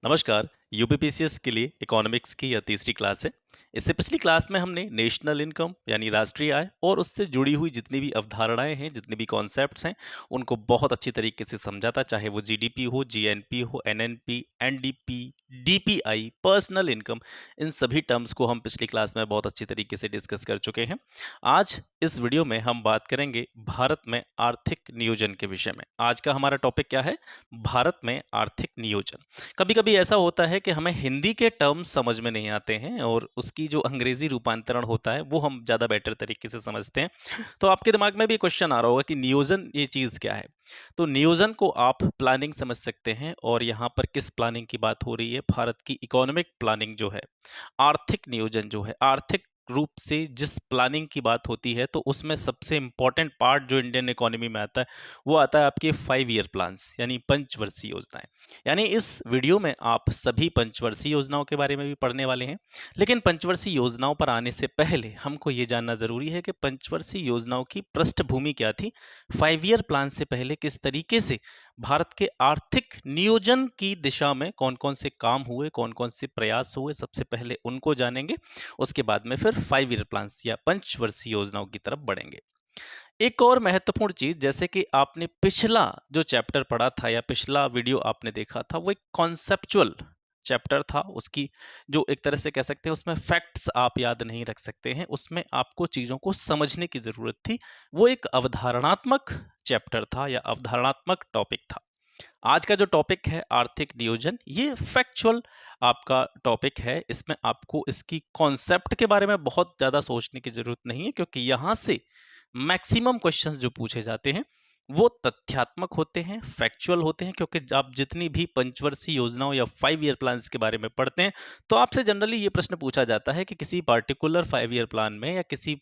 नमस्कार। यूपीपीसीएस के लिए इकोनॉमिक्स की यह तीसरी क्लास है। इससे पिछली क्लास में हमने नेशनल इनकम यानी राष्ट्रीय आय और उससे जुड़ी हुई जितनी भी अवधारणाएं हैं, जितने भी कॉन्सेप्ट्स हैं, उनको बहुत अच्छी तरीके से समझा था। चाहे वो जीडीपी हो, जीएनपी हो, NNP, NDP, DPI, personal income, इन सभी टर्म्स को हम पिछली क्लास में बहुत अच्छी तरीके से डिस्कस कर चुके हैं। आज इस वीडियो में हम बात करेंगे भारत में आर्थिक नियोजन के विषय में। आज का हमारा टॉपिक क्या है? भारत में आर्थिक नियोजन। कभी कभी ऐसा होता है कि हमें हिंदी के टर्म्स समझ में नहीं आते हैं और उसकी जो अंग्रेजी रूपांतरण होता है वो हम ज़्यादा बेटर तरीके से समझते हैं। तो आपके दिमाग में भी क्वेश्चन आ रहा होगा कि नियोजन ये चीज़ क्या है। तो नियोजन को आप प्लानिंग समझ सकते हैं और यहाँ पर किस प्लानिंग की बात हो रही है? भारत की इकोनॉमिक प्लानिंग जो है, आर्थिक नियोजन जो है, आर्थिक रूप से जिस प्लानिंग की बात होती है, तो उसमें सबसे इंपॉर्टेंट पार्ट जो इंडियन इकोनॉमी में आता है वो आता है आपके 5 ईयर प्लान्स यानी पंचवर्षीय योजनाएं। यानी इस वीडियो में आप सभी पंचवर्षीय योजनाओं के बारे में भी पढ़ने वाले हैं। लेकिन पंचवर्षीय योजनाओं पर आने से पहले हमको ये जानना जरूरी है कि पंचवर्षीय योजनाओं की पृष्ठभूमि क्या थी। 5 ईयर प्लान से पहले किस तरीके से भारत के आर्थिक नियोजन की दिशा में कौन कौन से काम हुए, कौन कौन से प्रयास हुए, सबसे पहले उनको जानेंगे। उसके बाद में फिर 5 ईयर प्लान्स या पंचवर्षीय योजनाओं की तरफ बढ़ेंगे। एक और महत्वपूर्ण चीज, जैसे कि आपने पिछला जो चैप्टर पढ़ा था या पिछला वीडियो आपने देखा था, वो एक कॉन्सेप्चुअल चैप्टर था। उसकी जो एक तरह से कह सकते हैं उसमें फैक्ट्स आप याद नहीं रख सकते हैं, उसमें आपको चीजों को समझने की जरूरत थी। वो एक अवधारणात्मक चैप्टर था या अवधारणात्मक टॉपिक था। आज का जो टॉपिक है आर्थिक नियोजन, ये फैक्चुअल आपका टॉपिक है। इसमें आपको इसकी कॉन्सेप्ट के बारे में बहुत ज़्यादा सोचने की ज़रूरत नहीं है, क्योंकि यहाँ से मैक्सिमम क्वेश्चंस जो पूछे जाते हैं वो तथ्यात्मक होते हैं, फैक्चुअल होते हैं। क्योंकि आप जितनी भी पंचवर्षीय योजनाओं या 5 ईयर प्लान्स के बारे में पढ़ते हैं, तो आपसे जनरली ये प्रश्न पूछा जाता है कि किसी पार्टिकुलर 5 ईयर प्लान में या किसी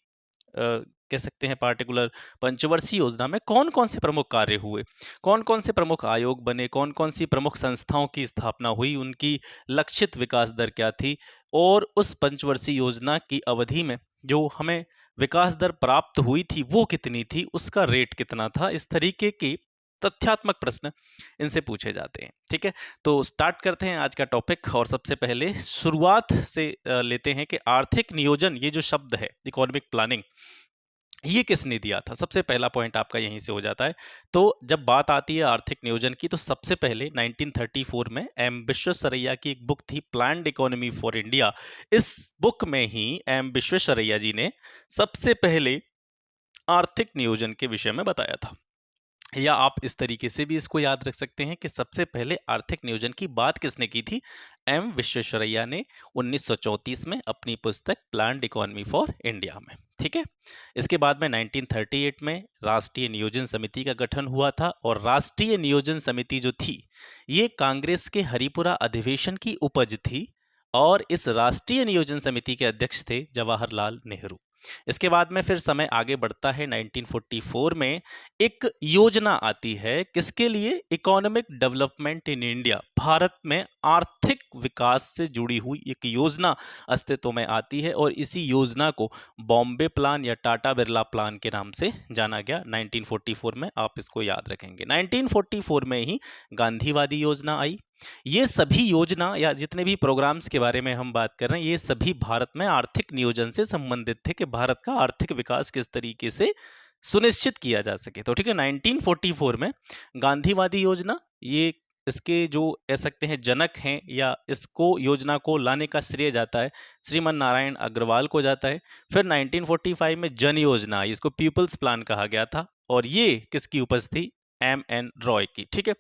कह सकते हैं पार्टिकुलर पंचवर्षीय योजना में कौन कौन से प्रमुख कार्य हुए, कौन कौन से प्रमुख आयोग बने, कौन कौन सी प्रमुख संस्थाओं की स्थापना हुई, उनकी लक्षित विकास दर क्या थी, और उस पंचवर्षीय योजना की अवधि में जो हमें विकास दर प्राप्त हुई थी वो कितनी थी, उसका रेट कितना था। इस तरीके के तथ्यात्मक प्रश्न इनसे पूछे जाते हैं। ठीक है, तो स्टार्ट करते हैं आज का टॉपिक। और सबसे पहले शुरुआत से लेते हैं कि आर्थिक नियोजन, ये जो शब्द है इकोनॉमिक प्लानिंग, ये किसने दिया था। सबसे पहला पॉइंट आपका यहीं से हो जाता है। तो जब बात आती है आर्थिक नियोजन की, तो सबसे पहले 1934 में एम विश्वेश्वरैया की एक बुक थी, प्लान्ड इकोनॉमी फॉर इंडिया। इस बुक में ही एम विश्वेश्वरैया जी ने सबसे पहले आर्थिक नियोजन के विषय में बताया था। या आप इस तरीके से भी इसको याद रख सकते हैं कि सबसे पहले आर्थिक नियोजन की बात किसने की थी? एम विश्वेश्वरैया ने 1934 में अपनी पुस्तक प्लान्ड इकोनॉमी फॉर इंडिया में। ठीक है, इसके बाद में 1938 में राष्ट्रीय नियोजन समिति का गठन हुआ था। और राष्ट्रीय नियोजन समिति जो थी, ये कांग्रेस के हरिपुरा अधिवेशन की उपज थी। और इस राष्ट्रीय नियोजन समिति के अध्यक्ष थे जवाहरलाल नेहरू। इसके बाद में फिर समय आगे बढ़ता है। 1944 में एक योजना आती है, किसके लिए? Economic development in India, Bharat में आर्थिक विकास से जुड़ी हुई एक योजना अस्तित्व में आती है। और इसी योजना को बॉम्बे प्लान या टाटा बिरला प्लान के नाम से जाना गया 1944 में। आप इसको याद रखेंगे। 1944 में ही गांधीवादी योजना आई। ये सभी योजना या जितने भी प्रोग्राम्स के बारे में हम बात कर रहे हैं, ये सभी भारत में आर्थिक नियोजन से संबंधित थे कि भारत का आर्थिक विकास किस तरीके से सुनिश्चित किया जा सके। तो ठीक है, 1944 में गांधीवादी योजना, ये इसके जो कह सकते हैं जनक हैं या इसको योजना को लाने का श्रेय जाता है श्रीमन नारायण अग्रवाल को जाता है। फिर 1945 में जन योजना, इसको पीपल्स प्लान कहा गया था। और ये किसकी उपज थी? एम एन रॉय की। ठीक है,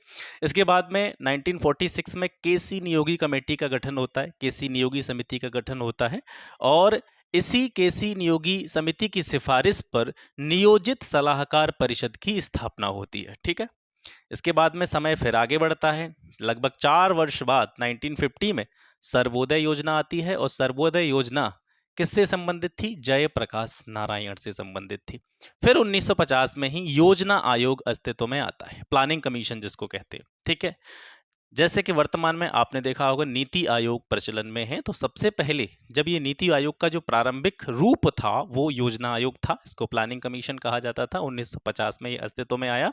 इसके बाद में 1946 में केसी नियोगी कमेटी का गठन होता है, केसी नियोगी समिति का गठन होता है। और इसी केसी नियोगी समिति की सिफारिश पर नियोजित सलाहकार परिषद की स्थापना होती है। ठीक है, इसके बाद में समय फिर आगे बढ़ता है। लगभग 4 वर्ष बाद 1950 में सर्वोदय योजना आती है। और सर्वोदय योजना किससे संबंधित थी? जयप्रकाश नारायण से संबंधित थी। फिर 1950 में ही योजना आयोग अस्तित्व में आता है, प्लानिंग कमीशन जिसको कहते हैं। ठीक है, जैसे कि वर्तमान में आपने देखा होगा नीति आयोग प्रचलन में है, तो सबसे पहले जब ये नीति आयोग का जो प्रारंभिक रूप था वो योजना आयोग था। इसको प्लानिंग कमीशन कहा जाता था। 1950 में ये अस्तित्व में आया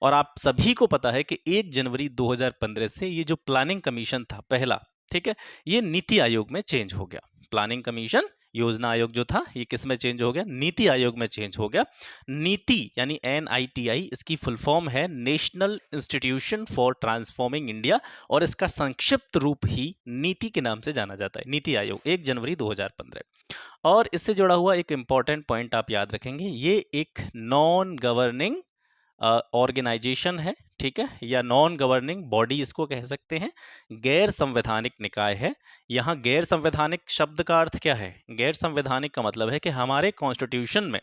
और आप सभी को पता है कि 1 जनवरी 2015 से ये जो प्लानिंग कमीशन था पहला, ठीक है, ये नीति आयोग में चेंज हो गया। प्लानिंग कमीशन योजना आयोग जो था ये किस में चेंज हो गया? नीति आयोग में चेंज हो गया। नीति यानी NITI इसकी फुल फॉर्म है national institution for transforming India और इसका संक्षिप्त रूप ही नीति के नाम से जाना जाता है। नीति आयोग 1 जनवरी 2015। और इससे जुड़ा हुआ एक इंपॉर्टेंट पॉइंट आप याद रखेंगे, ये एक नॉन गवर्निंग ऑर्गेनाइजेशन है, ठीक है, या नॉन गवर्निंग बॉडी इसको कह सकते हैं, गैर संवैधानिक निकाय है। यहाँ गैर संवैधानिक शब्द का अर्थ क्या है? गैर संवैधानिक का मतलब है कि हमारे कॉन्स्टिट्यूशन में,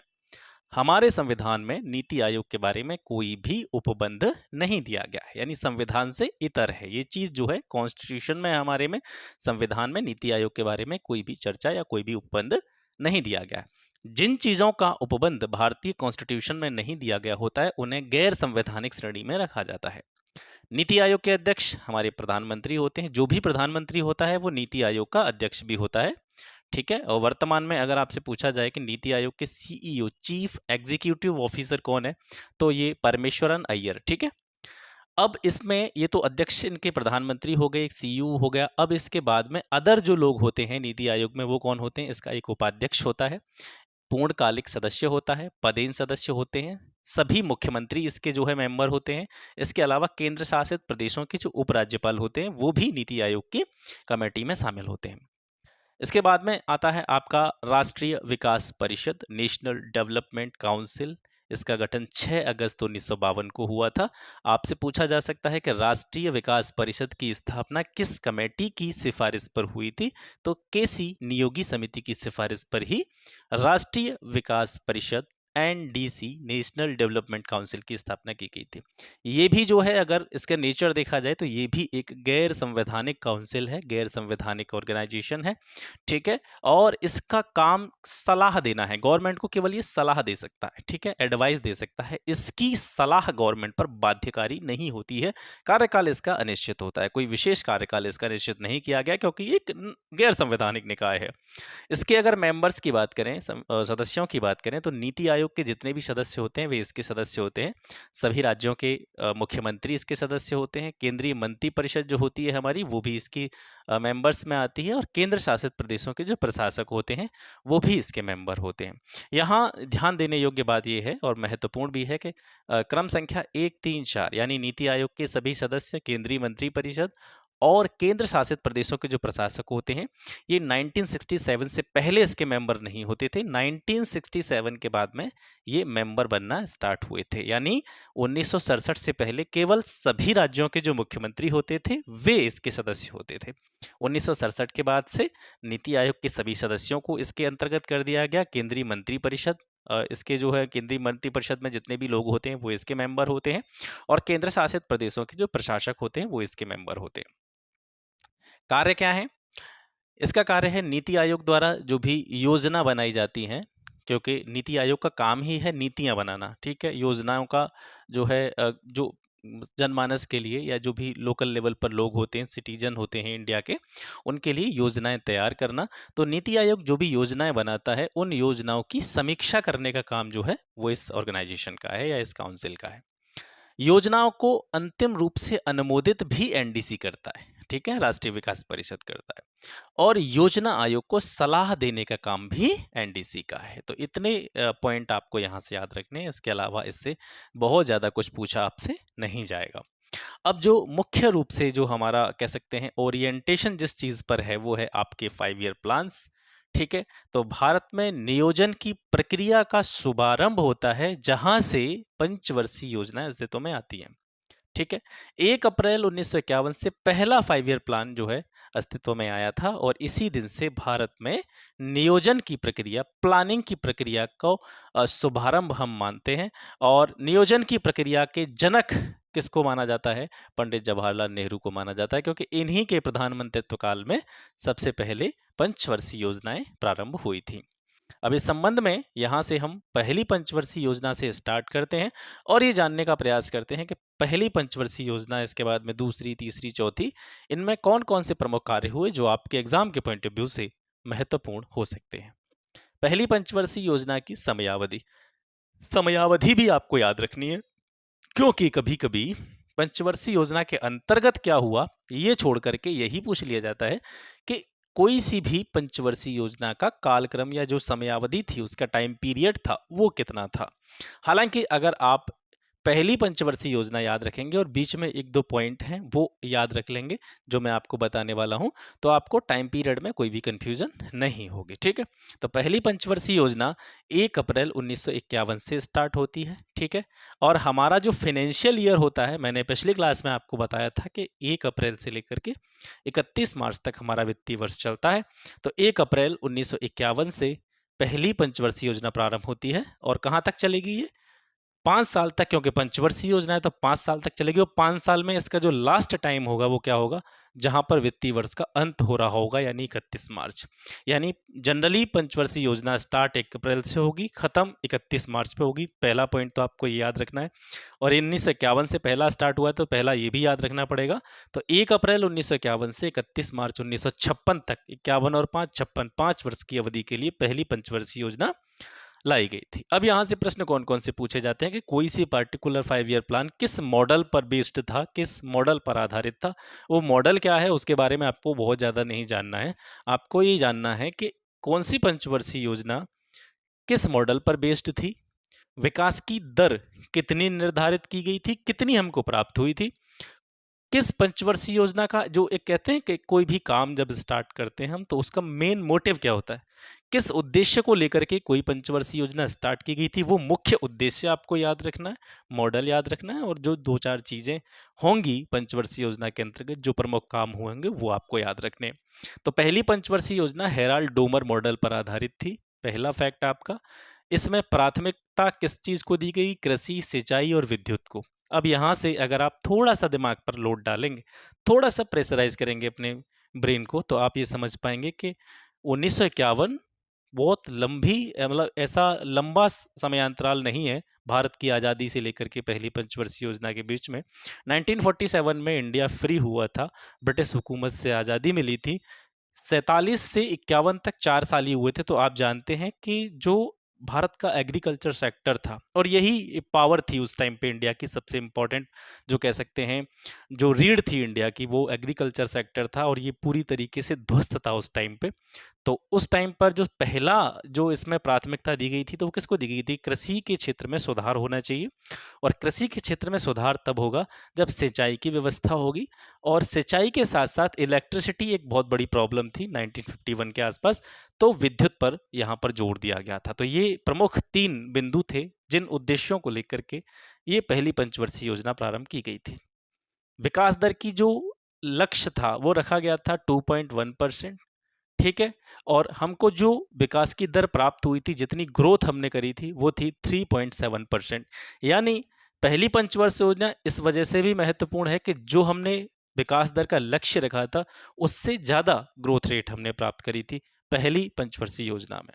हमारे संविधान में नीति आयोग के बारे में कोई भी उपबंध नहीं दिया गया है, यानी संविधान से इतर है ये चीज जो है। कॉन्स्टिट्यूशन में हमारे में, संविधान में नीति आयोग के बारे में कोई भी चर्चा या कोई भी उपबंध नहीं दिया गया है। जिन चीजों का उपबंध भारतीय कॉन्स्टिट्यूशन में नहीं दिया गया होता है उन्हें गैर संवैधानिक श्रेणी में रखा जाता है। नीति आयोग के अध्यक्ष हमारे प्रधानमंत्री होते हैं। जो भी प्रधानमंत्री होता है वो नीति आयोग का अध्यक्ष भी होता है, ठीक है। और वर्तमान में अगर आपसे पूछा जाए कि नीति आयोग के CEO चीफ एग्जीक्यूटिव ऑफिसर कौन है, तो ये परमेश्वरन अय्यर, ठीक है। अब इसमें ये तो अध्यक्ष इनके प्रधानमंत्री हो गए, एक CEO हो गया। अब इसके बाद में अदर जो लोग होते हैं नीति आयोग में वो कौन होते हैं? इसका एक उपाध्यक्ष होता है, पूर्णकालिक सदस्य होता है, पदेन सदस्य होते हैं, सभी मुख्यमंत्री इसके जो है मेंबर होते हैं। इसके अलावा केंद्र शासित प्रदेशों के जो उपराज्यपाल होते हैं वो भी नीति आयोग की कमेटी में शामिल होते हैं। इसके बाद में आता है आपका राष्ट्रीय विकास परिषद, नेशनल डेवलपमेंट काउंसिल। इसका गठन 6 अगस्त 1952 को हुआ था। आपसे पूछा जा सकता है कि राष्ट्रीय विकास परिषद की स्थापना किस कमेटी की सिफारिश पर हुई थी? तो केसी नियोगी समिति की सिफारिश पर ही राष्ट्रीय विकास परिषद NDC नेशनल डेवलपमेंट काउंसिल की स्थापना की गई थी। ये भी जो है अगर इसका नेचर देखा जाए तो ये भी एक गैर संवैधानिक काउंसिल है, गैर संवैधानिक ऑर्गेनाइजेशन है, ठीक है। और इसका काम सलाह देना है, गवर्नमेंट को केवल ये सलाह दे सकता है, ठीक है, एडवाइस दे सकता है। इसकी सलाह गवर्नमेंट पर बाध्यकारी नहीं होती है। कार्यकाल इसका अनिश्चित होता है, कोई विशेष कार्यकाल इसका निश्चित नहीं किया गया क्योंकि ये एक गैर संवैधानिक निकाय है। इसके अगर मेंबर्स की बात करें, सदस्यों की बात करें, तो नीति आयोग के जितने भी सदस्य होते हैं वे इसके सदस्य होते हैं। सभी राज्यों के मुख्यमंत्री इसके सदस्य होते हैं। केंद्रीय मंत्री परिषद जो होती है हमारी वो भी इसकी मेंबर्स में आती है और केंद्र शासित प्रदेशों के जो प्रशासक होते हैं वो भी इसके मेंबर होते हैं। यहाँ ध्यान देने योग्य बात यह है और महत्वपूर्ण भी है कि क्रम संख्या 1, 3, 4 यानी नीति आयोग के सभी सदस्य, केंद्रीय मंत्री परिषद और केंद्र शासित प्रदेशों के जो प्रशासक होते हैं ये 1967 से पहले इसके मेंबर नहीं होते थे। 1967 के बाद में ये मेंबर बनना स्टार्ट हुए थे, यानी 1967 से पहले केवल सभी राज्यों के जो मुख्यमंत्री होते थे वे इसके सदस्य होते थे। 1967 के बाद से नीति आयोग के सभी सदस्यों को इसके अंतर्गत कर दिया गया। केंद्रीय मंत्री परिषद, इसके जो है केंद्रीय मंत्री परिषद में जितने भी लोग होते हैं वो इसके मेंबर होते हैं और केंद्र शासित प्रदेशों के जो प्रशासक होते हैं वो इसके मेंबर होते हैं। कार्य क्या है? इसका कार्य है नीति आयोग द्वारा जो भी योजना बनाई जाती हैं, क्योंकि नीति आयोग का काम ही है नीतियां बनाना, ठीक है। योजनाओं का जो है जो जनमानस के लिए या जो भी लोकल लेवल पर लोग होते हैं, सिटीजन होते हैं इंडिया के, उनके लिए योजनाएं तैयार करना। तो नीति आयोग जो भी योजनाएं बनाता है उन योजनाओं की समीक्षा करने का काम जो है वो इस ऑर्गेनाइजेशन का है या इस काउंसिल का है। योजनाओं को अंतिम रूप से अनुमोदित भी NDC करता है, ठीक है, राष्ट्रीय विकास परिषद करता है। और योजना आयोग को सलाह देने का काम भी NDC का है। तो इतने पॉइंट आपको यहाँ से याद रखने हैं, इसके अलावा इससे बहुत ज़्यादा कुछ पूछा आपसे नहीं जाएगा। अब जो मुख्य रूप से जो हमारा कह सकते हैं ओरिएंटेशन जिस चीज़ पर है वो है आपके 5 ईयर प्लान्स, ठीक है। तो भारत में नियोजन की प्रक्रिया का शुभारंभ होता है जहां से पंचवर्षीय योजनाएं अस्तित्व में आती हैं, ठीक है। 1 अप्रैल 1951 से पहला 5 ईयर प्लान जो है अस्तित्व में आया था और इसी दिन से भारत में नियोजन की प्रक्रिया, प्लानिंग की प्रक्रिया को शुभारंभ हम मानते हैं। और नियोजन की प्रक्रिया के जनक किसको माना जाता है? पंडित जवाहरलाल नेहरू को माना जाता है, क्योंकि इन्हीं के प्रधानमंत्रित्व काल में सबसे पहले पंचवर्षीय योजनाएं प्रारंभ हुई थी। अब इस संबंध में यहाँ से हम पहली पंचवर्षीय योजना से स्टार्ट करते हैं और ये जानने का प्रयास करते हैं कि पहली पंचवर्षीय योजना, इसके बाद में दूसरी, तीसरी, चौथी, इनमें कौन कौन से प्रमुख कार्य हुए जो आपके एग्जाम के पॉइंट ऑफ व्यू से महत्वपूर्ण हो सकते हैं। पहली पंचवर्षीय योजना की समयावधि, समयावधि भी आपको याद रखनी है, क्योंकि कभी कभी पंचवर्षीय योजना के अंतर्गत क्या हुआ ये छोड़ करके यही पूछ लिया जाता है कि कोई सी भी पंचवर्षीय योजना का कालक्रम या जो समयावधि थी, उसका टाइम पीरियड था, वो कितना था। हालांकि अगर आप पहली पंचवर्षीय योजना याद रखेंगे और बीच में एक दो पॉइंट हैं वो याद रख लेंगे जो मैं आपको बताने वाला हूं, तो आपको टाइम पीरियड में कोई भी कंफ्यूजन नहीं होगी। ठीक है, तो पहली पंचवर्षीय योजना 1 अप्रैल 1951 से स्टार्ट होती है। ठीक है, और हमारा जो फाइनेंशियल ईयर होता है, मैंने पिछली क्लास में आपको बताया था कि 1 अप्रैल से लेकर के 31 मार्च तक हमारा वित्तीय वर्ष चलता है। तो 1 अप्रैल 1951 से पहली पंचवर्षीय योजना प्रारंभ होती है और कहाँ तक चलेगी ये? 5 साल तक, क्योंकि पंचवर्षीय योजना है तो 5 साल तक चलेगी। और 5 साल में इसका जो लास्ट टाइम होगा वो क्या होगा? जहां पर वित्तीय वर्ष का अंत हो रहा होगा, यानी 31 मार्च। यानी जनरली पंचवर्षीय योजना स्टार्ट 1 अप्रैल से होगी, खत्म 31 मार्च पे होगी। पहला पॉइंट तो आपको ये याद रखना है। और 1951 से पहला स्टार्ट हुआ है तो पहला ये भी याद रखना पड़ेगा। तो 1 अप्रैल 1951 से 31 मार्च 1956 तक, 51 और 5 56, 5 वर्ष की अवधि के लिए पहली पंचवर्षीय योजना लाई गई थी। अब यहाँ से प्रश्न कौन कौन से पूछे जाते हैं कि कोई सी पर्टिकुलर 5 ईयर प्लान किस मॉडल पर बेस्ड था, किस मॉडल पर आधारित था। वो मॉडल क्या है उसके बारे में आपको बहुत ज़्यादा नहीं जानना है, आपको ये जानना है कि कौन सी पंचवर्षीय योजना किस मॉडल पर बेस्ड थी, विकास की दर कितनी निर्धारित की गई थी, कितनी हमको प्राप्त हुई थी, किस पंचवर्षीय योजना का जो एक कहते हैं कि कोई भी काम जब स्टार्ट करते हैं हम तो उसका मेन मोटिव क्या होता है, किस उद्देश्य को लेकर के कोई पंचवर्षीय योजना स्टार्ट की गई थी, वो मुख्य उद्देश्य आपको याद रखना है, मॉडल याद रखना है, और जो दो चार चीजें होंगी पंचवर्षीय योजना के अंतर्गत जो प्रमुख काम होंगे वो आपको याद रखने हैं। तो पहली पंचवर्षीय योजना हेराल्ड डोमर मॉडल पर आधारित थी। पहला फैक्ट आपका, इसमें प्राथमिकता किस चीज को दी गई? कृषि, सिंचाई और विद्युत को। अब यहाँ से अगर आप थोड़ा सा दिमाग पर लोड डालेंगे, थोड़ा सा प्रेशराइज करेंगे अपने ब्रेन को, तो आप ये समझ पाएंगे कि 1951 बहुत लंबी मतलब ऐसा लंबा समयांतराल नहीं है भारत की आज़ादी से लेकर के पहली पंचवर्षीय योजना के बीच में। 1947 में इंडिया फ्री हुआ था, ब्रिटिश हुकूमत से आज़ादी मिली थी। 47 से 51 तक 4 साल ही हुए थे। तो आप जानते हैं कि जो भारत का एग्रीकल्चर सेक्टर था, और यही पावर थी उस टाइम पे इंडिया की सबसे इम्पोर्टेंट, जो कह सकते हैं जो रीढ़ थी इंडिया की, वो एग्रीकल्चर सेक्टर था, और ये पूरी तरीके से ध्वस्त था उस टाइम पे। तो उस टाइम पर जो पहला जो इसमें प्राथमिकता दी गई थी तो वो किसको दी गई थी? कृषि के क्षेत्र में सुधार होना चाहिए। और कृषि के क्षेत्र में सुधार तब होगा जब सिंचाई की व्यवस्था होगी, और सिंचाई के साथ साथ इलेक्ट्रिसिटी एक बहुत बड़ी प्रॉब्लम थी 1951 के आसपास, तो विद्युत पर यहाँ पर जोर दिया गया था। तो ये प्रमुख 3 बिंदु थे जिन उद्देश्यों को लेकर के ये पहली पंचवर्षीय योजना प्रारंभ की गई थी। विकास दर की जो लक्ष्य था वो रखा गया था 2.1%। ठीक है, और हमको जो विकास की दर प्राप्त हुई थी, जितनी ग्रोथ हमने करी थी वो थी 3.7%। यानी पहली पंचवर्षीय योजना इस वजह से भी महत्वपूर्ण है कि जो हमने विकास दर का लक्ष्य रखा था उससे ज्यादा ग्रोथ रेट हमने प्राप्त करी थी पहली पंचवर्षीय योजना में।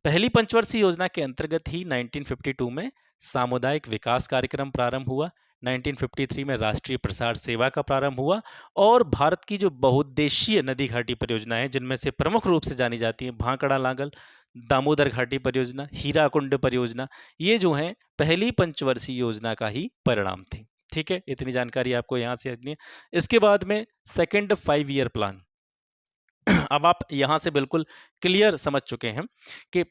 पहली पंचवर्षीय योजना के अंतर्गत ही 1952 में सामुदायिक विकास कार्यक्रम प्रारंभ हुआ, 1953 में राष्ट्रीय प्रसार सेवा का प्रारंभ हुआ, और भारत की जो बहुउद्देशीय नदी घाटी परियोजनाएं जिनमें से प्रमुख रूप से जानी जाती हैं भांकड़ा लांगल, दामोदर घाटी परियोजना, हीराकुंड परियोजना, ये जो हैं पहली पंचवर्षीय योजना का ही परिणाम थी। ठीक है, इतनी जानकारी आपको यहाँ से रखनी है। इसके बाद में सेकेंड 5 ईयर प्लान। अब आप यहां से बिल्कुल क्लियर समझ चुके हैं कि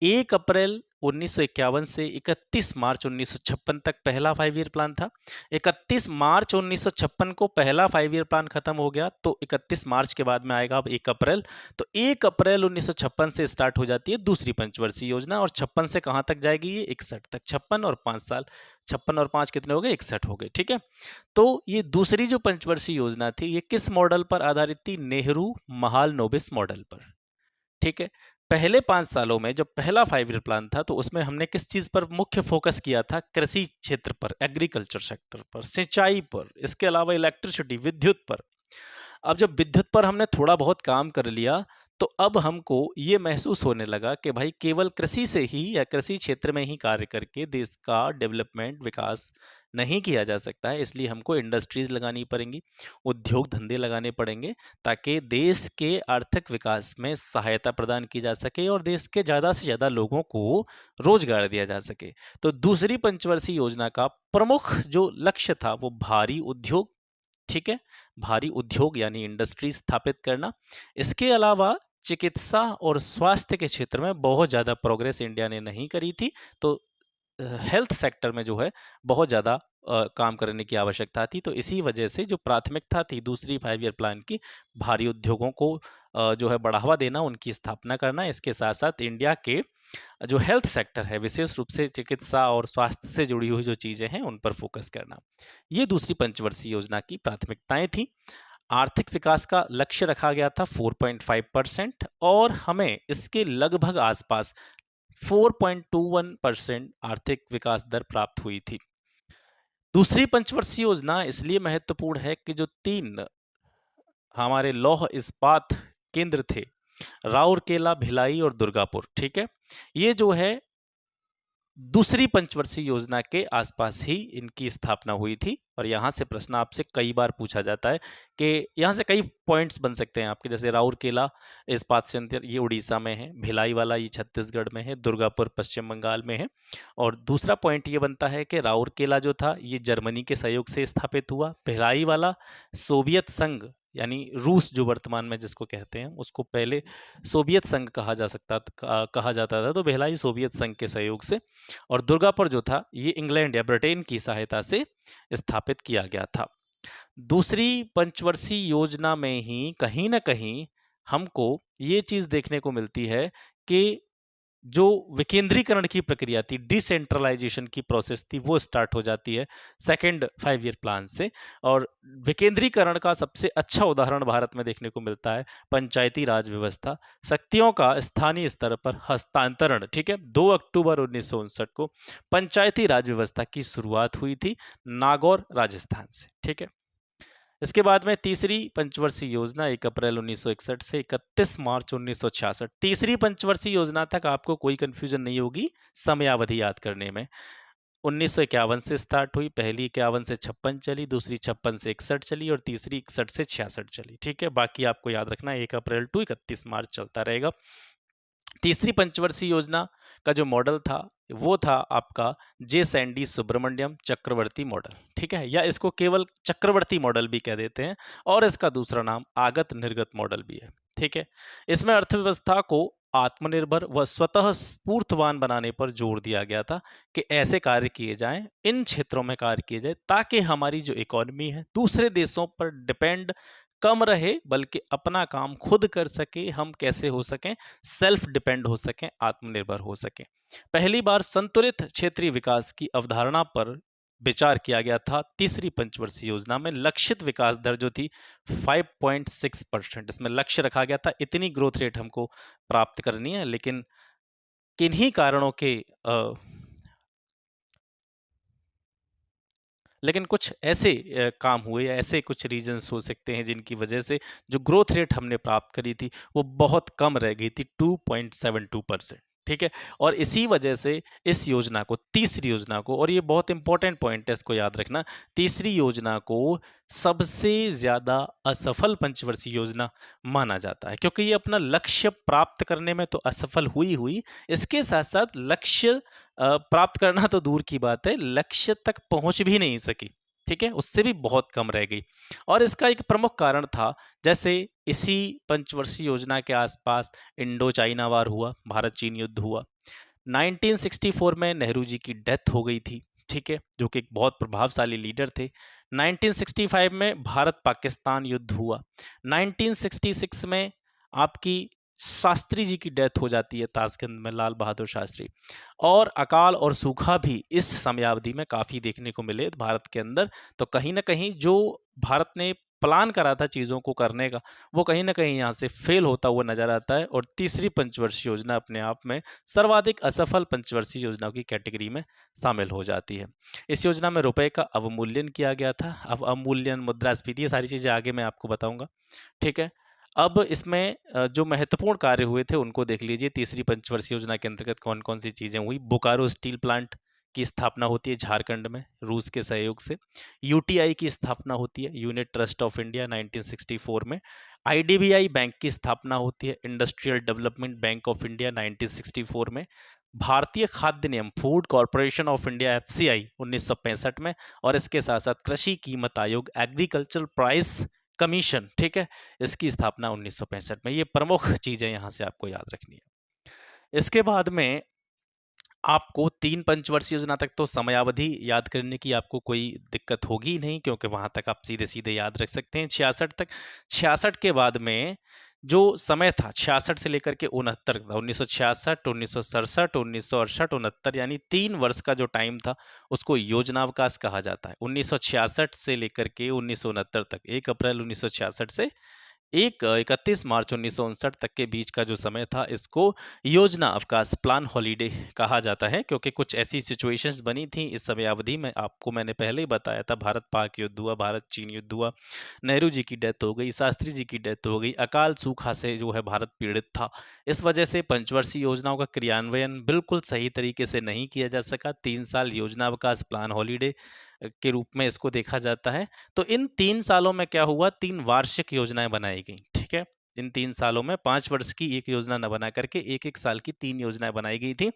1 अप्रैल 1951 से 31 मार्च 1956 तक पहला 5 ईयर प्लान था। 31 मार्च 1956 को पहला 5 ईयर प्लान खत्म हो गया, तो 31 मार्च के बाद में आएगा अब 1 अप्रैल। तो 1 अप्रैल 1956 से स्टार्ट हो जाती है दूसरी पंचवर्षीय योजना, और 56 से कहां तक जाएगी? ये 61 तक। 56 और 5 साल, 56 और 5 कितने हो गए? 61 हो गए। ठीक है, तो ये दूसरी जो पंचवर्षीय योजना थी ये किस मॉडल पर आधारित थी? नेहरू महालनोबिस मॉडल पर। ठीक है, पहले 5 सालों में जब पहला 5 ईयर प्लान था तो उसमें हमने किस चीज पर मुख्य फोकस किया था? कृषि क्षेत्र पर, एग्रीकल्चर सेक्टर पर, सिंचाई पर, इसके अलावा इलेक्ट्रिसिटी, विद्युत पर। अब जब विद्युत पर हमने थोड़ा बहुत काम कर लिया तो अब हमको ये महसूस होने लगा कि भाई केवल कृषि से ही या कृषि क्षेत्र में ही कार्य करके देश का डेवलपमेंट विकास नहीं किया जा सकता है। इसलिए हमको इंडस्ट्रीज लगानी पड़ेंगी, उद्योग धंधे लगाने पड़ेंगे, ताकि देश के आर्थिक विकास में सहायता प्रदान की जा सके और देश के ज़्यादा से ज़्यादा लोगों को रोजगार दिया जा सके। तो दूसरी पंचवर्षीय योजना का प्रमुख जो लक्ष्य था वो भारी उद्योग, ठीक है, भारी उद्योग यानी इंडस्ट्री स्थापित करना। इसके अलावा चिकित्सा और स्वास्थ्य के क्षेत्र में बहुत ज़्यादा प्रोग्रेस इंडिया ने नहीं करी थी, तो हेल्थ सेक्टर में जो है बहुत ज़्यादा काम करने की आवश्यकता थी। तो इसी वजह से जो प्राथमिकता थी दूसरी 5 ईयर प्लान की, भारी उद्योगों को जो है बढ़ावा देना, उनकी स्थापना करना, इसके साथ साथ इंडिया के जो हेल्थ सेक्टर है विशेष रूप से चिकित्सा और स्वास्थ्य से जुड़ी हुई जो चीज़ें हैं उन पर फोकस करना। ये दूसरी पंचवर्षीय योजना की प्राथमिकताएं थी। आर्थिक विकास का लक्ष्य रखा गया था 4.5% और हमें इसके लगभग आसपास 4.21% आर्थिक विकास दर प्राप्त हुई थी। दूसरी पंचवर्षीय योजना इसलिए महत्वपूर्ण है कि जो 3 हमारे लौह इस्पात केंद्र थे, राउरकेला, भिलाई और दुर्गापुर, ठीक है, ये जो है दूसरी पंचवर्षीय योजना के आसपास ही इनकी स्थापना हुई थी। और यहाँ से प्रश्न आपसे कई बार पूछा जाता है कि यहाँ से कई पॉइंट्स बन सकते हैं आपके, जैसे राउरकेला इस्पात संयंत्र ये उड़ीसा में है, भिलाई वाला ये छत्तीसगढ़ में है, दुर्गापुर पश्चिम बंगाल में है। और दूसरा पॉइंट ये बनता है कि राउरकेला जो था ये जर्मनी के सहयोग से स्थापित हुआ, भिलाई वाला सोवियत संघ यानी रूस जो वर्तमान में जिसको कहते हैं, उसको पहले सोवियत संघ कहा जाता था, तो भिलाई सोवियत संघ के सहयोग से, और दुर्गापुर जो था ये इंग्लैंड या ब्रिटेन की सहायता से स्थापित किया गया था। दूसरी पंचवर्षीय योजना में ही कहीं ना कहीं हमको ये चीज देखने को मिलती है कि जो विकेंद्रीकरण की प्रक्रिया थी, डिसेंट्रलाइजेशन की प्रोसेस थी, वो स्टार्ट हो जाती है सेकंड 5 ईयर प्लान से। और विकेंद्रीकरण का सबसे अच्छा उदाहरण भारत में देखने को मिलता है पंचायती राज व्यवस्था, शक्तियों का स्थानीय स्तर पर हस्तांतरण, ठीक है। 2 अक्टूबर 1959 को पंचायती राज व्यवस्था की शुरुआत हुई थी नागौर राजस्थान से, ठीक है। इसके बाद में तीसरी पंचवर्षीय योजना 1 अप्रैल 1961 से 31 मार्च 1966। तीसरी पंचवर्षीय योजना तक आपको कोई कंफ्यूजन नहीं होगी समयावधि याद करने में। 1951 से स्टार्ट हुई, पहली 51 से 56 चली, दूसरी 56 से 61 चली और तीसरी 61 से 66 चली, ठीक है। बाकी आपको याद रखना 1 अप्रैल टू 31 मार्च चलता रहेगा। तीसरी पंचवर्षीय योजना का जो मॉडल था वो था आपका जे सैंडी सुब्रमण्यम चक्रवर्ती मॉडल, ठीक है, या इसको केवल चक्रवर्ती मॉडल भी कह देते हैं, और इसका दूसरा नाम आगत निर्गत मॉडल भी है, ठीक है। इसमें अर्थव्यवस्था को आत्मनिर्भर व स्वतः स्फूर्तवान बनाने पर जोर दिया गया था कि ऐसे कार्य किए जाएं, इन क्षेत्रों में कार्य किए जाए ताकि हमारी जो इकोनॉमी है दूसरे देशों पर डिपेंड कम रहे, बल्कि अपना काम खुद कर सके, हम कैसे हो सकें सेल्फ डिपेंड हो सकें, आत्मनिर्भर हो सकें। पहली बार संतुलित क्षेत्रीय विकास की अवधारणा पर विचार किया गया था तीसरी पंचवर्षीय योजना में। लक्षित विकास दर जो थी 5.6%, इसमें लक्ष्य रखा गया था इतनी ग्रोथ रेट हमको प्राप्त करनी है, लेकिन किन्हीं कारणों के लेकिन कुछ ऐसे काम हुए या ऐसे कुछ रीजंस हो सकते हैं जिनकी वजह से जो ग्रोथ रेट हमने प्राप्त करी थी वो बहुत कम रह गई थी, 2.72%, ठीक है। और इसी वजह से इस योजना को, तीसरी योजना को, और ये बहुत इंपॉर्टेंट पॉइंट है इसको याद रखना, तीसरी योजना को सबसे ज्यादा असफल पंचवर्षीय योजना माना जाता है, क्योंकि ये अपना लक्ष्य प्राप्त करने में तो असफल हुई, इसके साथ साथ लक्ष्य प्राप्त करना तो दूर की बात है, लक्ष्य तक पहुंच भी नहीं सकी, ठीक है, उससे भी बहुत कम रह गई। और इसका एक प्रमुख कारण था, जैसे इसी पंचवर्षीय योजना के आसपास इंडो चाइना वार हुआ, भारत चीन युद्ध हुआ, 1964 में नेहरू जी की डेथ हो गई थी, ठीक है, जो कि एक बहुत प्रभावशाली लीडर थे। 1965 में भारत पाकिस्तान युद्ध हुआ। 1966 में आपकी शास्त्री जी की डेथ हो जाती है ताशकंद में, लाल बहादुर शास्त्री। और अकाल और सूखा भी इस समयावधि में काफी देखने को मिले भारत के अंदर। तो कहीं ना कहीं जो भारत ने प्लान करा था चीजों को करने का, वो कहीं ना कहीं यहाँ से फेल होता हुआ नजर आता है, और तीसरी पंचवर्षीय योजना अपने आप में सर्वाधिक असफल पंचवर्षीय योजनाओं की कैटेगरी में शामिल हो जाती है। इस योजना में रुपए का अवमूल्यन किया गया था। अब अवमूल्यन, मुद्रास्फीति, ये सारी चीजें आगे मैं आपको बताऊंगा, ठीक है। अब इसमें जो महत्वपूर्ण कार्य हुए थे उनको देख लीजिए। तीसरी पंचवर्षीय योजना के अंतर्गत कौन कौन सी चीजें हुई। बोकारो स्टील प्लांट की स्थापना होती है झारखंड में रूस के सहयोग से। यूटीआई की स्थापना होती है, यूनिट ट्रस्ट ऑफ इंडिया, 1964 में। आईडीबीआई बैंक की स्थापना होती है, industrial development bank of India, 1964 में। भारतीय खाद्य नियम, food corporation of India, FCI, 1965 में। और इसके साथ साथ कृषि कीमत आयोग, एग्रीकल्चरल प्राइस कमीशन, ठीक है, इसकी स्थापना 1965 में। ये प्रमुख चीजें यहां से आपको याद रखनी है। इसके बाद में आपको 3 पंचवर्षीय योजना तक तो समयावधि याद करने की आपको कोई दिक्कत होगी ही नहीं, क्योंकि वहां तक आप सीधे सीधे याद रख सकते हैं। 66 तक, 66 के बाद में जो समय था 66 से लेकर के 69 था, 1966, 1967, 1968, 69, यानी 3 वर्ष का जो टाइम था उसको योजनावकाश कहा जाता है। 1966 से लेकर के 1969 तक, 1 अप्रैल 1966 से 31 मार्च 1959 तक के बीच का जो समय था इसको योजना अवकाश, प्लान हॉलीडे कहा जाता है, क्योंकि कुछ ऐसी सिचुएशंस बनी थी इस समय अवधि में। आपको मैंने पहले ही बताया था, भारत पाक युद्ध हुआ, भारत चीन युद्ध हुआ, नेहरू जी की डेथ हो गई, शास्त्री जी की डेथ हो गई, अकाल सूखा से जो है भारत पीड़ित था। इस वजह से पंचवर्षीय योजनाओं का क्रियान्वयन बिल्कुल सही तरीके से नहीं किया जा सका। 3 साल योजना अवकाश, प्लान हॉलीडे के रूप में इसको देखा जाता है। तो इन 3 सालों में क्या हुआ, 3 वार्षिक योजनाएं बनाई गई, ठीक है। इन 3 सालों में 5 वर्ष की एक योजना न बना करके एक एक साल की 3 योजनाएं बनाई गई थी।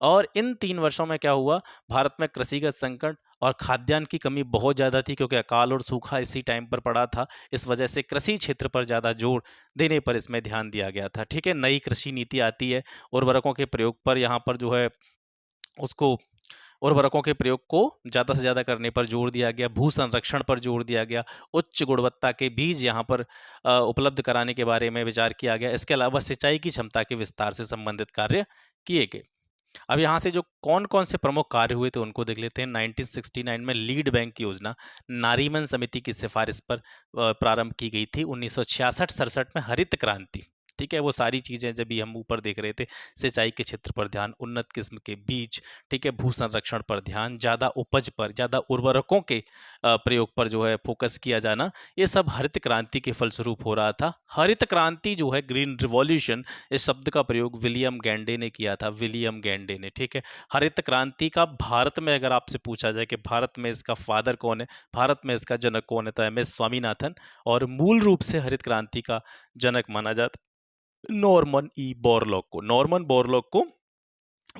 और इन 3 वर्षों में क्या हुआ, भारत में कृषिगत संकट और खाद्यान्न की कमी बहुत ज़्यादा थी, क्योंकि अकाल और सूखा इसी टाइम पर पड़ा था। इस वजह से कृषि क्षेत्र पर ज़्यादा जोर देने पर इसमें ध्यान दिया गया था, ठीक है। नई कृषि नीति आती है, उर्वरकों के प्रयोग पर यहाँ पर जो है उसको, उर्वरकों के प्रयोग को ज़्यादा से ज़्यादा करने पर जोर दिया गया, भू संरक्षण पर जोर दिया गया, उच्च गुणवत्ता के बीज यहाँ पर उपलब्ध कराने के बारे में विचार किया गया। इसके अलावा सिंचाई की क्षमता के विस्तार से संबंधित कार्य किए गए। अब यहाँ से जो कौन कौन से प्रमुख कार्य हुए थे उनको देख लेते हैं। 1969 में लीड बैंक योजना नारीमन समिति की सिफारिश पर प्रारंभ की गई थी। 1966-67 में हरित क्रांति, ठीक है, वो सारी चीजें जब भी हम ऊपर देख रहे थे, सिंचाई के क्षेत्र पर ध्यान, उन्नत किस्म के बीज, ठीक है, भू संरक्षण पर ध्यान, ज्यादा उपज पर, ज्यादा उर्वरकों के प्रयोग पर जो है फोकस किया जाना, ये सब हरित क्रांति के फलस्वरूप हो रहा था। हरित क्रांति जो है, ग्रीन रिवॉल्यूशन, इस शब्द का प्रयोग विलियम गैंडे ने किया था, विलियम गैंडे ने, ठीक है। हरित क्रांति का भारत में अगर आपसे पूछा जाए कि भारत में इसका फादर कौन है, भारत में इसका जनक कौन है, तो एम.एस. स्वामीनाथन। और मूल रूप से हरित क्रांति का जनक माना जाता नॉर्मन ई बोरलॉग को, नॉर्मन बोरलॉग को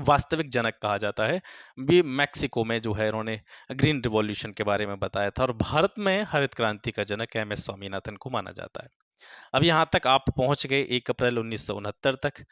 वास्तविक जनक कहा जाता है। भी मैक्सिको में जो है इन्होंने ग्रीन रिवॉल्यूशन के बारे में बताया था, और भारत में हरित क्रांति का जनक एम.एस. स्वामीनाथन को माना जाता है। अब यहाँ तक आप पहुंच गए 1 अप्रैल 1969 तक।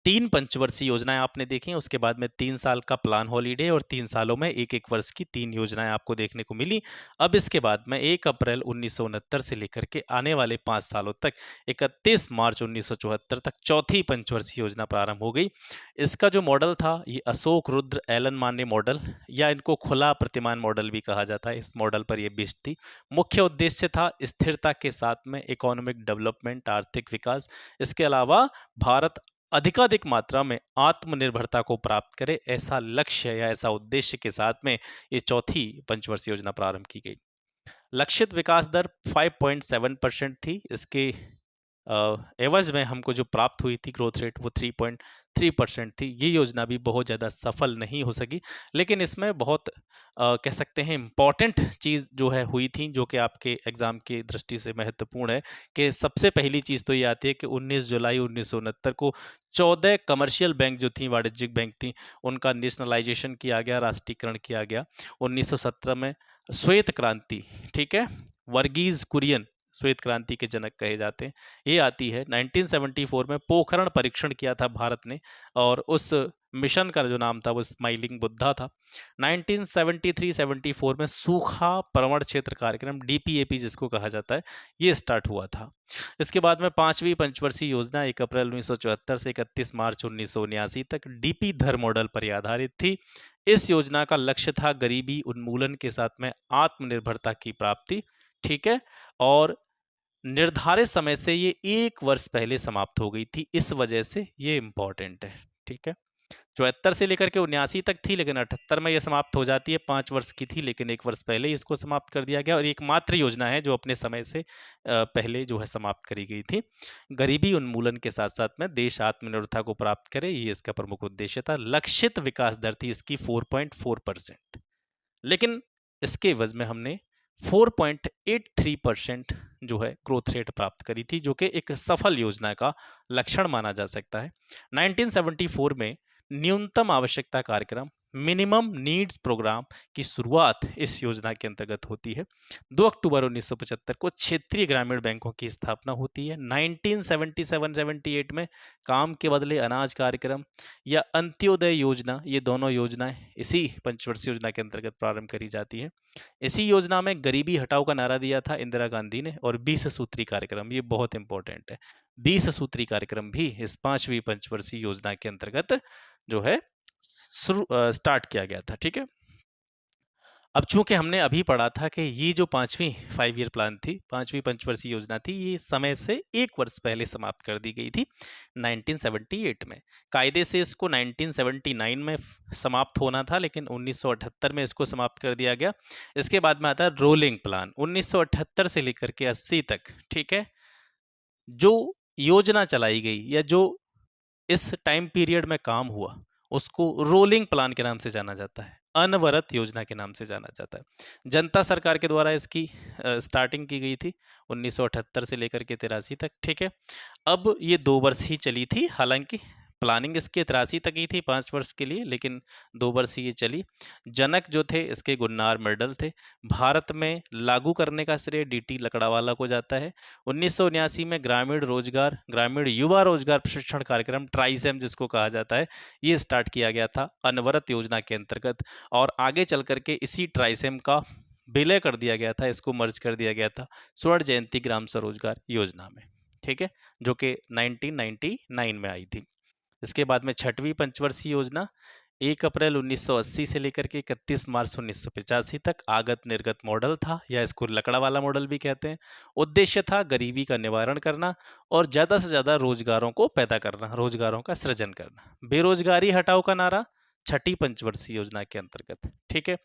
3 पंचवर्षीय योजनाएं आपने देखी, उसके बाद में 3 साल का प्लान हॉलीडे और 3 सालों में एक एक वर्ष की 3 योजनाएं आपको देखने को मिली। अब इसके बाद में 1 अप्रैल 1969 से लेकर के आने वाले 5 सालों तक 31 मार्च 1974 तक चौथी पंचवर्षीय योजना प्रारंभ हो गई। इसका जो मॉडल था ये अशोक रुद्र एलन मान्य मॉडल, या इनको खुला प्रतिमान मॉडल भी कहा जाता है। इस मॉडल पर यह बेस्ड थी। मुख्य उद्देश्य था स्थिरता के साथ में इकोनॉमिक डेवलपमेंट, आर्थिक विकास। इसके अलावा भारत अधिकाधिक मात्रा में आत्मनिर्भरता को प्राप्त करे, ऐसा लक्ष्य या ऐसा उद्देश्य के साथ में ये चौथी पंचवर्षीय योजना प्रारंभ की गई। लक्षित विकास दर 5.7% थी। इसके एवज में हमको जो प्राप्त हुई थी ग्रोथ रेट, वो 3.3% थी। ये योजना भी बहुत ज़्यादा सफल नहीं हो सकी, लेकिन इसमें बहुत कह सकते हैं इम्पॉर्टेंट चीज़ जो है हुई थी, जो कि आपके एग्ज़ाम की दृष्टि से महत्वपूर्ण है। कि सबसे पहली चीज़ तो ये आती है कि 19 जुलाई 1969 को 14 कमर्शियल बैंक जो थी, वाणिज्यिक बैंक थी, उनका नेशनलाइजेशन किया गया, राष्ट्रीयकरण किया गया। 1917 में श्वेत क्रांति, ठीक है, वर्गीज कुरियन श्वेत क्रांति के जनक कहे जाते हैं, ये आती है। 1974 में पोखरण परीक्षण किया था भारत ने, और उस मिशन का जो नाम था वो स्माइलिंग बुद्धा था। 1973-74 में सूखा प्रवण क्षेत्र कार्यक्रम, डीपीएपी जिसको कहा जाता है, ये स्टार्ट हुआ था। इसके बाद में 5वीं पंचवर्षीय योजना 1 अप्रैल 1974 से 31 मार्च 1979 तक डीपी धर मॉडल पर आधारित थी। इस योजना का लक्ष्य था गरीबी उन्मूलन के साथ में आत्मनिर्भरता की प्राप्ति, ठीक है। और निर्धारित समय से ये 1 वर्ष पहले समाप्त हो गई थी, इस वजह से ये इंपॉर्टेंट है, ठीक है। 74 से लेकर के 79 तक थी, लेकिन 78 में ये समाप्त हो जाती है। 5 वर्ष की थी, लेकिन 1 वर्ष पहले ही इसको समाप्त कर दिया गया, और एकमात्र योजना है जो अपने समय से पहले जो है समाप्त करी गई थी। गरीबी उन्मूलन के साथ साथ में देश आत्मनिर्भरता को प्राप्त करे, ये इसका प्रमुख उद्देश्य था। लक्षित विकास दर थी इसकी 4.4%, लेकिन इसके एवज में हमने 4.83% जो है ग्रोथ रेट प्राप्त करी थी, जो कि एक सफल योजना का लक्षण माना जा सकता है। 1974 में न्यूनतम आवश्यकता कार्यक्रम, मिनिमम नीड्स प्रोग्राम की शुरुआत इस योजना के अंतर्गत होती है। 2 अक्टूबर 1975 को क्षेत्रीय ग्रामीण बैंकों की स्थापना होती है। 1977-78 में काम के बदले अनाज कार्यक्रम या अंत्योदय योजना, ये दोनों योजनाएं इसी पंचवर्षीय योजना के अंतर्गत प्रारंभ करी जाती है। इसी योजना में गरीबी हटाओ का नारा दिया था इंदिरा गांधी ने, और 20 सूत्री कार्यक्रम, ये बहुत इंपॉर्टेंट है, 20 सूत्री कार्यक्रम भी इस 5वीं पंचवर्षीय योजना के अंतर्गत जो है स्टार्ट किया गया था। ठीक है, अब चूंकि हमने अभी पढ़ा था कि ये जो 5वीं 5 ईयर प्लान थी, 5वीं पंचवर्षीय योजना थी, ये समय से 1 वर्ष पहले समाप्त कर दी गई थी 1978 में। कायदे से इसको 1979 में समाप्त होना था, लेकिन 1978 में इसको समाप्त कर दिया गया। इसके बाद में आता है रोलिंग प्लान, 1978 से लेकर के 80 तक। ठीक है, जो योजना चलाई गई या जो इस टाइम पीरियड में काम हुआ, उसको रोलिंग प्लान के नाम से जाना जाता है, अनवरत योजना के नाम से जाना जाता है। जनता सरकार के द्वारा इसकी स्टार्टिंग की गई थी 1978 से लेकर के 83 तक। ठीक है, अब ये 2 वर्ष ही चली थी, हालांकि प्लानिंग इसकी 83 तक ही थी 5 वर्ष के लिए, लेकिन 2 वर्ष ही ये चली। जनक जो थे इसके गुन्नार मिर्डल थे। भारत में लागू करने का श्रेय डीटी लकड़ावाला को जाता है। 1979 में ग्रामीण युवा रोजगार प्रशिक्षण कार्यक्रम, ट्राइसेम जिसको कहा जाता है, ये स्टार्ट किया गया था अनवरत योजना के अंतर्गत, और आगे चल करके इसी ट्राइसेम का विलय कर दिया गया था, इसको मर्ज कर दिया गया था स्वर्ण जयंती ग्राम स्वरोजगार योजना में। ठीक है, जो कि 1999 में आई थी। इसके बाद में 6वीं पंचवर्षीय योजना 1 अप्रैल 1980 से लेकर के 31 मार्च 1985 तक आगत निर्गत मॉडल था, या इसको लकड़ा वाला मॉडल भी कहते हैं। उद्देश्य था गरीबी का निवारण करना और ज़्यादा से ज़्यादा रोजगारों को पैदा करना, रोजगारों का सृजन करना। बेरोजगारी हटाओ का नारा 6ठी पंचवर्षीय योजना के अंतर्गत। ठीक है,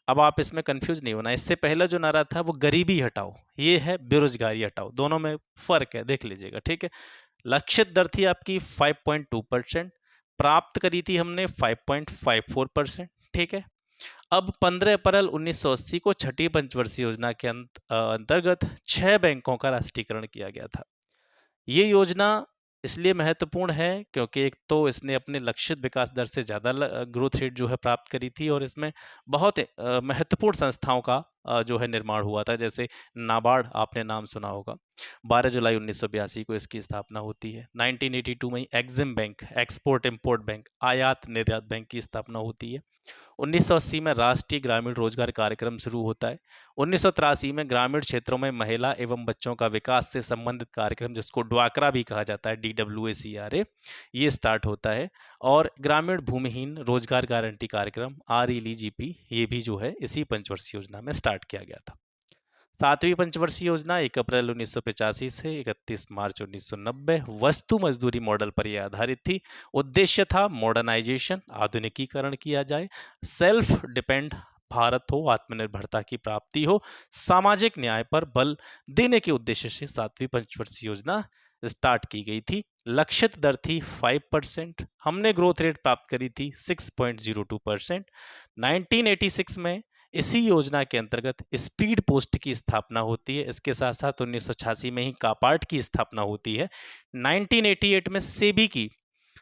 अब आप इसमें कंफ्यूज नहीं होना, इससे पहले जो नारा था वो गरीबी हटाओ, ये है बेरोजगारी हटाओ, दोनों में फर्क है, देख लीजिएगा। ठीक है, लक्षित दर थी आपकी 5.2%, प्राप्त करी थी हमने 5.54%। ठीक है, अब 15 अप्रैल 1980 को 6ठी पंचवर्षीय योजना के अंतर्गत 6 बैंकों का राष्ट्रीयकरण किया गया था। ये योजना इसलिए महत्वपूर्ण है क्योंकि एक तो इसने अपने लक्षित विकास दर से ज़्यादा ग्रोथ रेट जो है प्राप्त करी थी, और इसमें बहुत महत्वपूर्ण संस्थाओं का जो है निर्माण हुआ था, जैसे नाबार्ड, आपने नाम सुना होगा। 12 जुलाई 1982 को इसकी स्थापना होती है। 1982 में EXIM bank, export import bank, आयात निर्यात बैंक की स्थापना होती है। 1980 में राष्ट्रीय ग्रामीण रोजगार कार्यक्रम शुरू होता है। 1983 में ग्रामीण क्षेत्रों में महिला एवं बच्चों का विकास से संबंधित कार्यक्रम, जिसको ड्वाकरा भी कहा जाता है, DWACRA, ये स्टार्ट होता है। और ग्रामीण भूमिहीन रोजगार गारंटी कार्यक्रम, RELGP, ये भी जो है इसी पंचवर्षीय योजना में स्टार्ट किया गया था। 7वीं पंचवर्षीय योजना 1 अप्रैल 1985 से 31 मार्च 1990 वस्तु मजदूरी मॉडल पर यह आधारित थी। उद्देश्य था मॉडर्नाइजेशन, आधुनिकीकरण किया जाए, सेल्फ डिपेंड भारत हो, आत्मनिर्भरता की प्राप्ति हो, सामाजिक न्याय पर बल देने के उद्देश्य से 7वीं पंचवर्षीय योजना स्टार्ट की गई थी। लक्षित दर थी 5%, हमने ग्रोथ रेट प्राप्त करी थी 6.02%। 1986 में इसी योजना के अंतर्गत स्पीड पोस्ट की स्थापना होती है। इसके साथ साथ 1986 में ही कापार्ट की स्थापना होती है। 1988 में सेबी की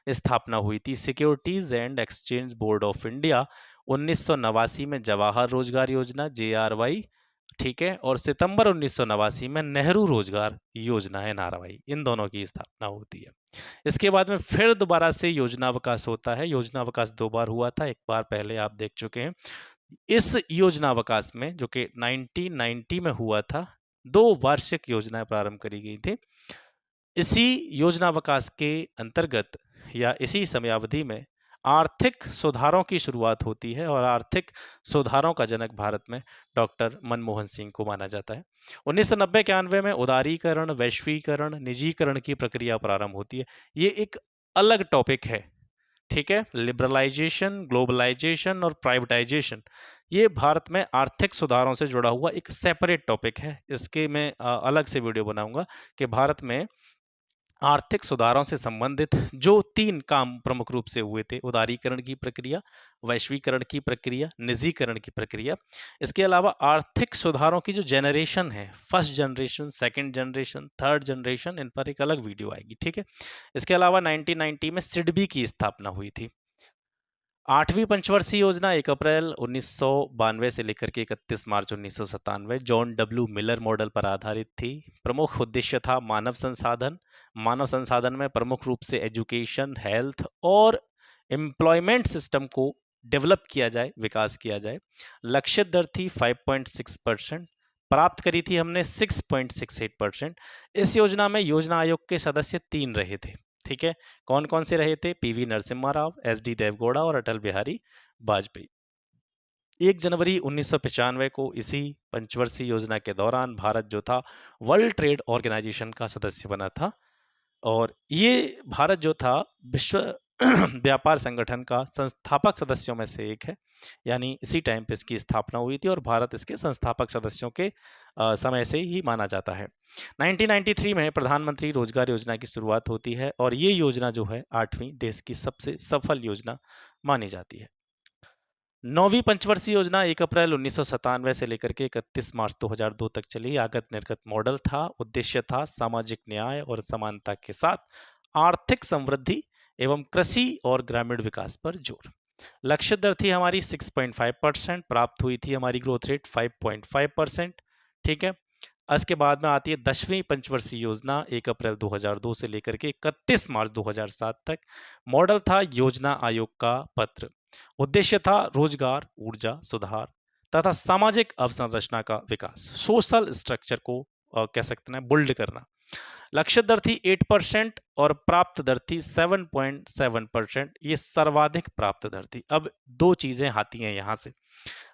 स्थापना हुई थी, securities and exchange board of India. 1989 में जवाहर रोजगार योजना, JRY, ठीक है, और सितंबर 1989 में नेहरू रोजगार योजना, NRY, इन दोनों की स्थापना होती है। इसके बाद में फिर दोबारा से योजनावकाश होता है। योजनावकाश 2 बार हुआ था, एक बार पहले आप देख चुके हैं। इस योजनावकाश में, जो कि 1990 में हुआ था, 2 वार्षिक योजनाएं प्रारंभ करी गई थी। इसी योजनावकाश के अंतर्गत या इसी समयावधि में आर्थिक सुधारों की शुरुआत होती है, और आर्थिक सुधारों का जनक भारत में डॉक्टर मनमोहन सिंह को माना जाता है। 1990-91 में उदारीकरण, वैश्वीकरण, निजीकरण की प्रक्रिया प्रारंभ होती है। ये एक अलग टॉपिक है, ठीक है। लिबरलाइजेशन, ग्लोबलाइजेशन और प्राइवेटाइजेशन, ये भारत में आर्थिक सुधारों से जुड़ा हुआ एक सेपरेट टॉपिक है। इसके मैं अलग से वीडियो बनाऊंगा कि भारत में आर्थिक सुधारों से संबंधित जो 3 काम प्रमुख रूप से हुए थे: उदारीकरण की प्रक्रिया, वैश्वीकरण की प्रक्रिया, निजीकरण की प्रक्रिया। इसके अलावा आर्थिक सुधारों की जो जनरेशन है, first generation, second generation, third generation, इन पर एक अलग वीडियो आएगी, ठीक है। इसके अलावा 1990 में सिडबी की स्थापना हुई थी। 8वीं पंचवर्षीय योजना 1 अप्रैल 1992 से लेकर के 31 मार्च 1997 जॉन डब्ल्यू मिलर मॉडल पर आधारित थी। प्रमुख उद्देश्य था मानव संसाधन। मानव संसाधन में प्रमुख रूप से एजुकेशन, हेल्थ और एम्प्लॉयमेंट सिस्टम को डेवलप किया जाए, विकास किया जाए। लक्षित दर थी 5.6%, प्राप्त करी थी हमने 6.68%। इस योजना में योजना आयोग के सदस्य 3 रहे थे, ठीक है। कौन कौन से रहे थे? पीवी नरसिम्हा राव, एसडी देवगौड़ा और अटल बिहारी वाजपेयी। 1 जनवरी 1995 को इसी पंचवर्षीय योजना के दौरान भारत जो था वर्ल्ड ट्रेड ऑर्गेनाइजेशन का सदस्य बना था, और ये भारत जो था विश्व व्यापार संगठन का संस्थापक सदस्यों में से एक है। यानी इसी टाइम पे इसकी स्थापना हुई थी और भारत इसके संस्थापक सदस्यों के समय से ही माना जाता है। 1993 में प्रधानमंत्री रोजगार योजना की शुरुआत होती है और ये योजना जो है 8वीं देश की सबसे सफल योजना मानी जाती है। 9वीं पंचवर्षीय योजना 1 अप्रैल 1997 से लेकर के 31 मार्च 2002 तक चली। आगत निर्गत मॉडल था। उद्देश्य था सामाजिक न्याय और समानता के साथ आर्थिक समृद्धि एवं कृषि और ग्रामीण विकास पर जोर। लक्ष्य दर थी हमारी 6.5%, प्राप्त हुई थी हमारी ग्रोथ रेट 5.5%, ठीक है। इसके बाद में आती है 10वीं पंचवर्षीय योजना 1 अप्रैल 2002 से लेकर के 31 मार्च 2007 तक। मॉडल था योजना आयोग का पत्र। उद्देश्य था रोजगार, ऊर्जा सुधार तथा सामाजिक अवसंरचना का विकास, सोशल स्ट्रक्चर को कह सकते हैं बुल्ड करना। लक्ष्य दर थी 8% और प्राप्त दर थी 7.7%। ये सर्वाधिक प्राप्त दर थी। अब 2 चीजें आती हैं यहाँ से।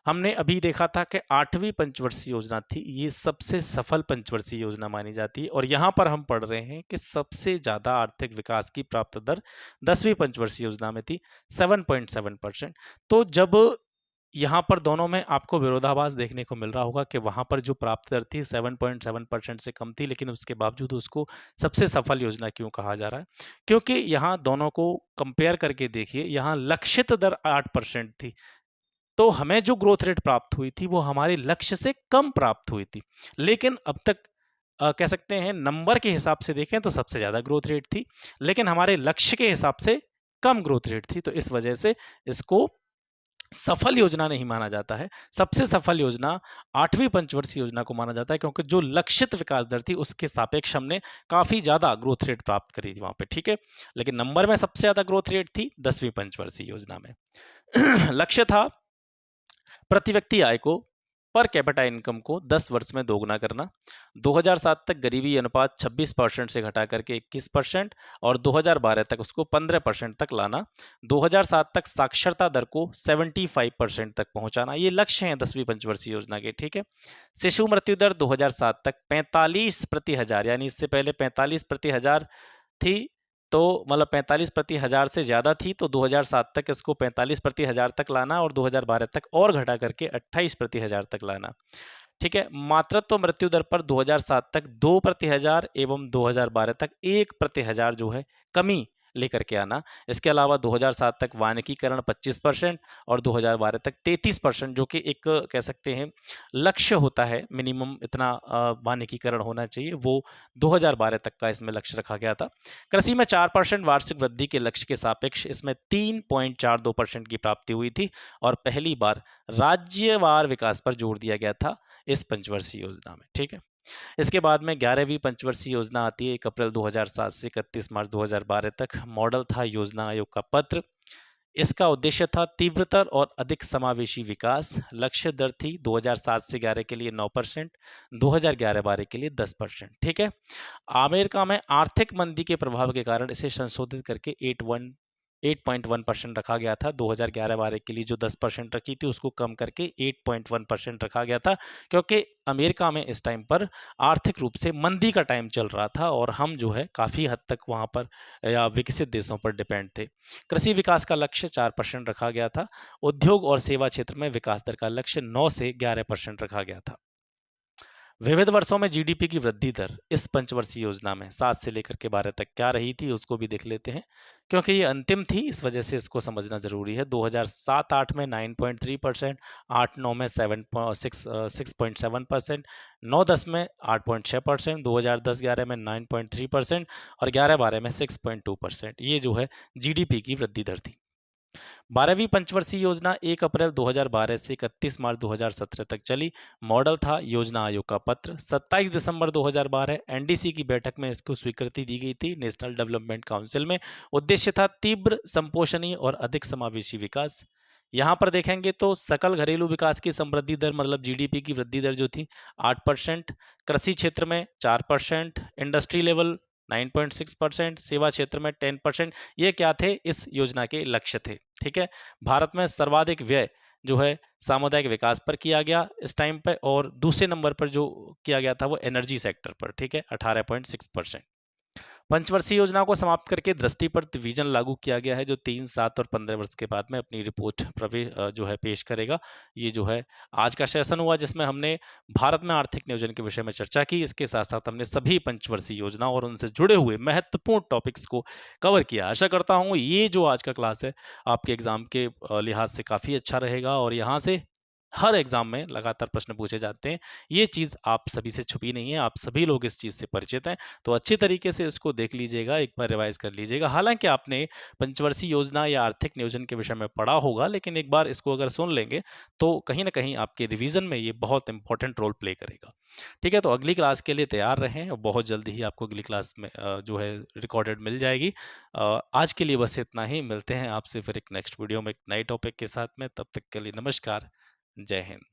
हमने अभी देखा था कि 8वीं पंचवर्षीय योजना थी, ये सबसे सफल पंचवर्षीय योजना मानी जाती है, और यहाँ पर हम पढ़ रहे हैं कि सबसे ज्यादा आर्थिक विकास की प्राप्त दर 10वीं पंचवर्षीय योजना में थी 7.7%। तो जब यहाँ पर दोनों में आपको विरोधाभास देखने को मिल रहा होगा कि वहां पर जो प्राप्त दर थी 7.7% से कम थी, लेकिन उसके बावजूद उसको सबसे सफल योजना क्यों कहा जा रहा है? क्योंकि यहाँ दोनों को कंपेयर करके देखिए, यहाँ लक्षित दर 8% थी, तो हमें जो ग्रोथ रेट प्राप्त हुई थी वो हमारे लक्ष्य से कम प्राप्त हुई थी। लेकिन अब तक कह सकते हैं नंबर के हिसाब से देखें तो सबसे ज्यादा ग्रोथ रेट थी, लेकिन हमारे लक्ष्य के हिसाब से कम ग्रोथ रेट थी। तो इस वजह से इसको सफल योजना नहीं माना जाता है। सबसे सफल योजना 8वीं पंचवर्षीय योजना को माना जाता है, क्योंकि जो लक्षित विकास दर थी उसके सापेक्ष हमने काफी ज्यादा ग्रोथ रेट प्राप्त करी थी वहां पे, ठीक है। लेकिन नंबर में सबसे ज्यादा ग्रोथ रेट थी 10वीं पंचवर्षीय योजना में। लक्ष्य था प्रति व्यक्ति आय को, पर कैपिटा इनकम को 10 वर्ष में दोगुना करना। 2007 तक गरीबी अनुपात 26% से घटा करके 21% और 2012 तक उसको 15% तक लाना। 2007 तक साक्षरता दर को 75% तक पहुंचाना। ये लक्ष्य हैं 10वीं पंचवर्षीय योजना के, ठीक है। शिशु मृत्यु दर 2007 तक 45 प्रति हजार, यानी इससे पहले 45 प्रति हजार थी, तो मतलब 45 प्रति हजार से ज्यादा थी, तो 2007 तक इसको 45 प्रति हजार तक लाना और 2012 तक और घटा करके 28 प्रति हजार तक लाना, ठीक है। मातृत्व मृत्यु दर पर 2007 तक 2 प्रति हजार एवं 2012 तक 1 प्रति हजार जो है कमी लेकर के आना। इसके अलावा 2007 तक वानिकीकरण 25% और 2012 तक 33%, जो कि एक कह सकते हैं लक्ष्य होता है, मिनिमम इतना वानिकीकरण होना चाहिए, वो 2012 तक का इसमें लक्ष्य रखा गया था। कृषि में 4% वार्षिक वृद्धि के लक्ष्य के सापेक्ष इसमें 3.42% की प्राप्ति हुई थी और पहली बार राज्यवार विकास पर जोर दिया गया था इस पंचवर्षीय योजना में, ठीक है। इसके बाद में 11वीं पंचवर्षीय योजना आती है 1 अप्रैल 2007 से 31 मार्च 2012 तक। मॉडल था योजना आयोग का पत्र। इसका उद्देश्य था तीव्रतर और अधिक समावेशी विकास। लक्ष्य दर थी 2007 से 11 के लिए 9%, 2011-12 के लिए 10%, ठीक है। अमेरिका में आर्थिक मंदी के प्रभाव के कारण इसे संशोधित करके 8.1% रखा गया था। 2011-12 के लिए जो 10% रखी थी उसको कम करके 8.1% रखा गया था, क्योंकि अमेरिका में इस टाइम पर आर्थिक रूप से मंदी का टाइम चल रहा था और हम जो है काफ़ी हद तक वहाँ पर या विकसित देशों पर डिपेंड थे। कृषि विकास का लक्ष्य 4% रखा गया था। उद्योग और सेवा क्षेत्र में विकास दर का लक्ष्य 9 से 11% रखा गया था। विविध वर्षों में जीडीपी की वृद्धि दर इस पंचवर्षीय योजना में 7 से लेकर के 12 तक क्या रही थी उसको भी देख लेते हैं, क्योंकि ये अंतिम थी, इस वजह से इसको समझना जरूरी है। 2007-8 में 9.3%, 8-9 में 6.7%, 9-10 में 8.6%, 2010-11 में 9.3% और 11-12 में 6.2%। ये जो है जीडीपी की वृद्धि दर थी। 12वीं पंचवर्षीय योजना 1 अप्रैल 2012 से 31 मार्च 2017 तक चली। मॉडल था योजना आयोग का पत्र। 27 दिसंबर 2012 एनडीसी की बैठक में इसको स्वीकृति दी गई थी, नेशनल डेवलपमेंट काउंसिल में। उद्देश्य था तीव्र, संपोषणीय और अधिक समावेशी विकास। यहाँ पर देखेंगे तो सकल घरेलू विकास की समृद्धि दर मतलब जीडीपी की वृद्धि दर जो थी 8%, कृषि क्षेत्र में 4%, इंडस्ट्री लेवल 9.6%, सेवा क्षेत्र में 10%। ये क्या थे, इस योजना के लक्ष्य थे। ठीक है, भारत में सर्वाधिक व्यय जो है सामुदायिक विकास पर किया गया इस टाइम पे, और दूसरे नंबर पर जो किया गया था वो एनर्जी सेक्टर पर। ठीक है, 18.6%। पंचवर्षीय योजना को समाप्त करके दृष्टि पर विजन लागू किया गया है, जो 3, 7 और 15 वर्ष के बाद में अपनी रिपोर्ट जो है पेश करेगा। ये जो है आज का सेशन हुआ जिसमें हमने भारत में आर्थिक नियोजन के विषय में चर्चा की। इसके साथ साथ हमने सभी पंचवर्षीय योजना और उनसे जुड़े हुए महत्वपूर्ण टॉपिक्स को कवर किया। आशा करता हूँ ये जो आज का क्लास है आपके एग्जाम के लिहाज से काफ़ी अच्छा रहेगा, और यहाँ से हर एग्जाम में लगातार प्रश्न पूछे जाते हैं। ये चीज़ आप सभी से छुपी नहीं है, आप सभी लोग इस चीज़ से परिचित हैं, तो अच्छी तरीके से इसको देख लीजिएगा, एक बार रिवाइज कर लीजिएगा। हालांकि आपने पंचवर्षीय योजना या आर्थिक नियोजन के विषय में पढ़ा होगा, लेकिन एक बार इसको अगर सुन लेंगे तो कहीं ना कहीं आपके रिवीजन में ये बहुत इंपॉर्टेंट रोल प्ले करेगा। ठीक है, तो अगली क्लास के लिए तैयार रहें और बहुत जल्दी ही आपको अगली क्लास में जो है रिकॉर्डेड मिल जाएगी। आज के लिए बस इतना ही, मिलते हैं आपसे फिर एक नेक्स्ट वीडियो में एक नए टॉपिक के साथ में। तब तक के लिए नमस्कार, जय हिंद।